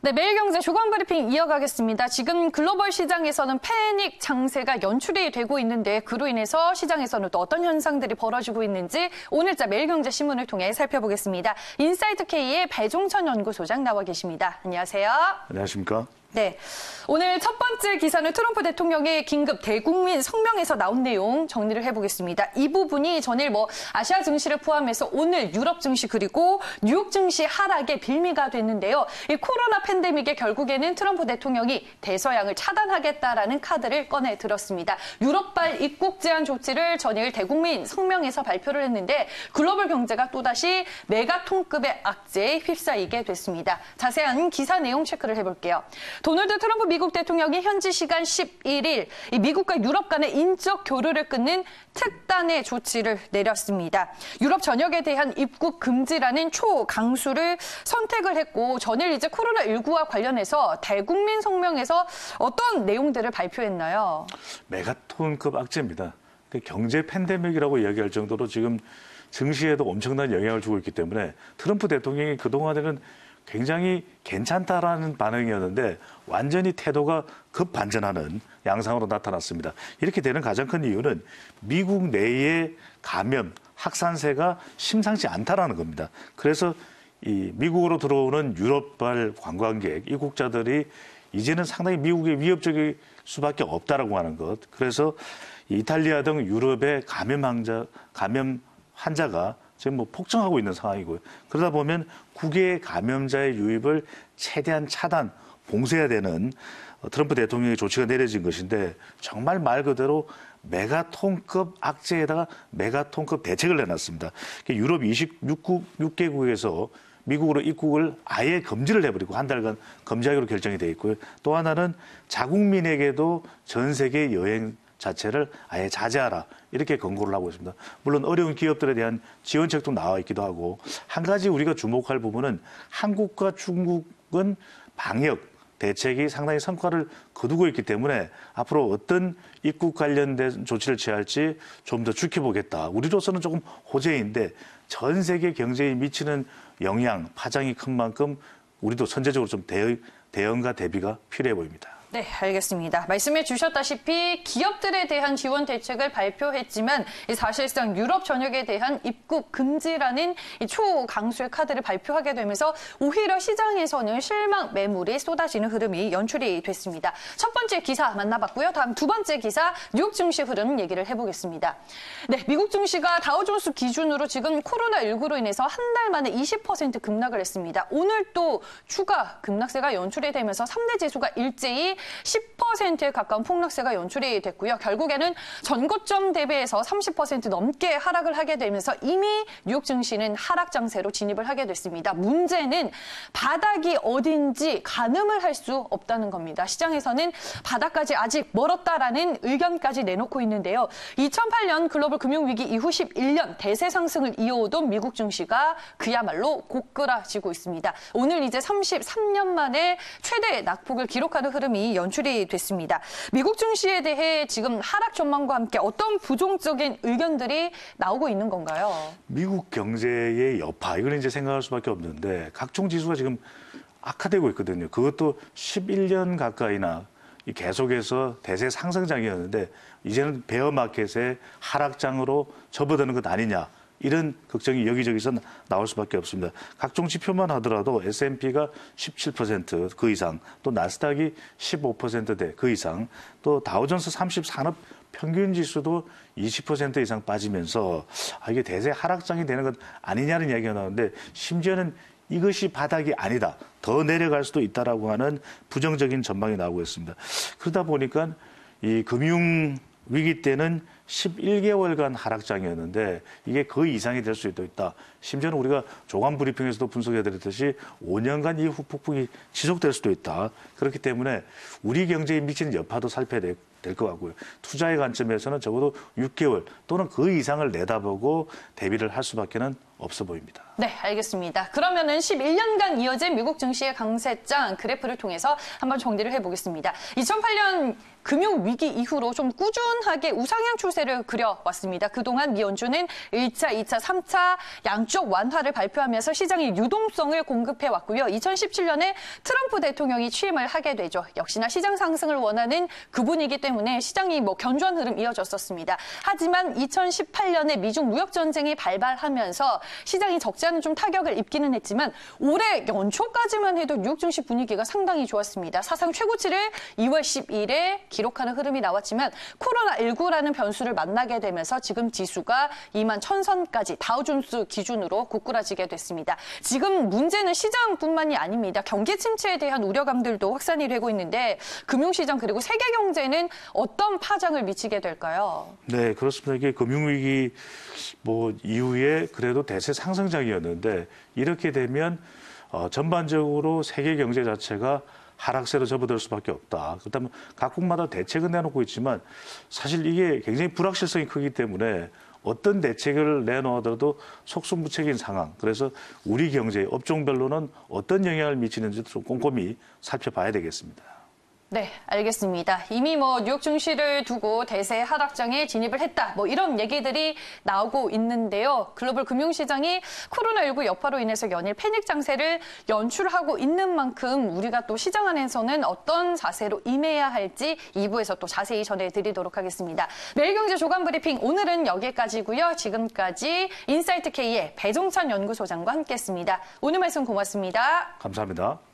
네, 매일경제 주간 브리핑 이어가겠습니다. 지금 글로벌 시장에서는 패닉 장세가 연출이 되고 있는데 그로 인해서 시장에서는 또 어떤 현상들이 벌어지고 있는지 오늘자 매일경제 신문을 통해 살펴보겠습니다. 인사이트K의 배종천 연구소장 나와 계십니다. 안녕하세요. 안녕하십니까? 네, 오늘 첫 번째 기사는 트럼프 대통령의 긴급 대국민 성명에서 나온 내용 정리를 해보겠습니다. 이 부분이 전일 아시아 증시를 포함해서 오늘 유럽 증시 그리고 뉴욕 증시 하락의 빌미가 됐는데요. 이 코로나 팬데믹에 결국에는 트럼프 대통령이 대서양을 차단하겠다라는 카드를 꺼내 들었습니다. 유럽발 입국 제한 조치를 전일 대국민 성명에서 발표를 했는데 글로벌 경제가 또다시 메가톤급의 악재에 휩싸이게 됐습니다. 자세한 기사 내용 체크를 해볼게요. 도널드 트럼프 미국 대통령이 현지 시간 11일 미국과 유럽 간의 인적 교류를 끊는 특단의 조치를 내렸습니다. 유럽 전역에 대한 입국 금지라는 초강수를 선택을 했고 전일 이제 코로나19와 관련해서 대국민 성명에서 어떤 내용들을 발표했나요? 메가톤급 악재입니다. 경제 팬데믹이라고 이야기할 정도로 지금 증시에도 엄청난 영향을 주고 있기 때문에 트럼프 대통령이 그동안에는 굉장히 괜찮다라는 반응이었는데 완전히 태도가 급반전하는 양상으로 나타났습니다. 이렇게 되는 가장 큰 이유는 미국 내의 감염, 확산세가 심상치 않다라는 겁니다. 그래서 이 미국으로 들어오는 유럽발 관광객, 입국자들이 이제는 상당히 미국에 위협적일 수밖에 없다라고 하는 것. 그래서 이탈리아 등 유럽의 감염 환자가 지금 폭증하고 있는 상황이고요. 그러다 보면 국외 감염자의 유입을 최대한 차단, 봉쇄해야 되는 트럼프 대통령의 조치가 내려진 것인데 정말 말 그대로 메가톤급 악재에다가 메가톤급 대책을 내놨습니다. 유럽 26개국에서 미국으로 입국을 아예 금지를 해버리고 한 달간 금지하기로 결정이 돼 있고요. 또 하나는 자국민에게도 전 세계 여행 자체를 아예 자제하라 이렇게 권고를 하고 있습니다. 물론 어려운 기업들에 대한 지원책도 나와 있기도 하고 한 가지 우리가 주목할 부분은 한국과 중국은 방역 대책이 상당히 성과를 거두고 있기 때문에 앞으로 어떤 입국 관련된 조치를 취할지 좀 더 지켜보겠다. 우리로서는 조금 호재인데 전 세계 경제에 미치는 영향, 파장이 큰 만큼 우리도 선제적으로 좀 대응과 대비가 필요해 보입니다. 네, 알겠습니다. 말씀해 주셨다시피 기업들에 대한 지원 대책을 발표했지만 사실상 유럽 전역에 대한 입국 금지라는 초강수의 카드를 발표하게 되면서 오히려 시장에서는 실망 매물이 쏟아지는 흐름이 연출이 됐습니다. 첫 번째 기사 만나봤고요. 다음 두 번째 기사 뉴욕 증시 흐름 얘기를 해보겠습니다. 네, 미국 증시가 다우존스 기준으로 지금 코로나19로 인해서 한 달 만에 20% 급락을 했습니다. 오늘 또 추가 급락세가 연출이 되면서 3대 지수가 일제히 10%에 가까운 폭락세가 연출이 됐고요. 결국에는 전고점 대비해서 30% 넘게 하락을 하게 되면서 이미 뉴욕 증시는 하락 장세로 진입을 하게 됐습니다. 문제는 바닥이 어딘지 가늠을 할 수 없다는 겁니다. 시장에서는 바닥까지 아직 멀었다라는 의견까지 내놓고 있는데요. 2008년 글로벌 금융위기 이후 11년 대세 상승을 이어오던 미국 증시가 그야말로 고꾸라지고 있습니다. 오늘 이제 33년 만에 최대 낙폭을 기록하는 흐름이 연출이 됐습니다. 미국 증시에 대해 지금 하락 전망과 함께 어떤 부정적인 의견들이 나오고 있는 건가요? 미국 경제의 여파, 이걸 이제 생각할 수밖에 없는데 각종 지수가 지금 악화되고 있거든요. 그것도 11년 가까이나 계속해서 대세 상승장이었는데 이제는 베어마켓의 하락장으로 접어드는 것 아니냐. 이런 걱정이 여기저기서 나올 수밖에 없습니다. 각종 지표만 하더라도 S&P가 17% 그 이상, 또 나스닥이 15%대 그 이상, 또 다우존스 30 산업 평균 지수도 20% 이상 빠지면서 이게 대세 하락장이 되는 것 아니냐는 이야기가 나오는데 심지어는 이것이 바닥이 아니다. 더 내려갈 수도 있다라고 하는 부정적인 전망이 나오고 있습니다. 그러다 보니까 이 금융 위기 때는 11개월간 하락장이었는데 이게 그 이상이 될 수도 있다. 심지어는 우리가 조간 브리핑에서도 분석해드렸듯이 5년간 이 후폭풍이 지속될 수도 있다. 그렇기 때문에 우리 경제에 미치는 여파도 살펴야 될 것 같고요. 투자의 관점에서는 적어도 6개월 또는 그 이상을 내다보고 대비를 할 수밖에는 없어 보입니다. 네, 알겠습니다. 그러면은 11년간 이어진 미국 증시의 강세장 그래프를 통해서 한번 정리를 해보겠습니다. 2008년 금융위기 이후로 좀 꾸준하게 우상향 추세 추세를 그려왔습니다. 그동안 미 연준은 1차, 2차, 3차 양쪽 완화를 발표하면서 시장에 유동성을 공급해왔고요. 2017년에 트럼프 대통령이 취임을 하게 되죠. 역시나 시장 상승을 원하는 그분이기 때문에 시장이 견조한 흐름 이어졌었습니다. 하지만 2018년에 미중 무역 전쟁이 발발하면서 시장이 적지 않은 좀 타격을 입기는 했지만 올해 연초까지만 해도 뉴욕 증시 분위기가 상당히 좋았습니다. 사상 최고치를 2월 10일에 기록하는 흐름이 나왔지만 코로나19라는 변수를 만나게 되면서 지금 지수가 2만 1000선까지 다우존스 기준으로 고꾸라지게 됐습니다. 지금 문제는 시장뿐만이 아닙니다. 경기 침체에 대한 우려감들도 확산이 되고 있는데 금융시장 그리고 세계 경제는 어떤 파장을 미치게 될까요? 네, 그렇습니다. 이게 금융위기 이후에 그래도 대세 상승장이었는데 이렇게 되면 전반적으로 세계 경제 자체가 하락세로 접어들 수밖에 없다. 그렇다면 각국마다 대책은 내놓고 있지만 사실 이게 굉장히 불확실성이 크기 때문에 어떤 대책을 내놓아도 속수무책인 상황. 그래서 우리 경제 업종별로는 어떤 영향을 미치는지 좀 꼼꼼히 살펴봐야 되겠습니다. 네, 알겠습니다. 이미 뉴욕 증시를 두고 대세 하락장에 진입을 했다. 이런 얘기들이 나오고 있는데요. 글로벌 금융시장이 코로나19 여파로 인해서 연일 패닉 장세를 연출하고 있는 만큼 우리가 또 시장 안에서는 어떤 자세로 임해야 할지 2부에서 또 자세히 전해드리도록 하겠습니다. 매일경제 조간 브리핑 오늘은 여기까지고요. 지금까지 인사이트K의 배종찬 연구소장과 함께했습니다. 오늘 말씀 고맙습니다. 감사합니다.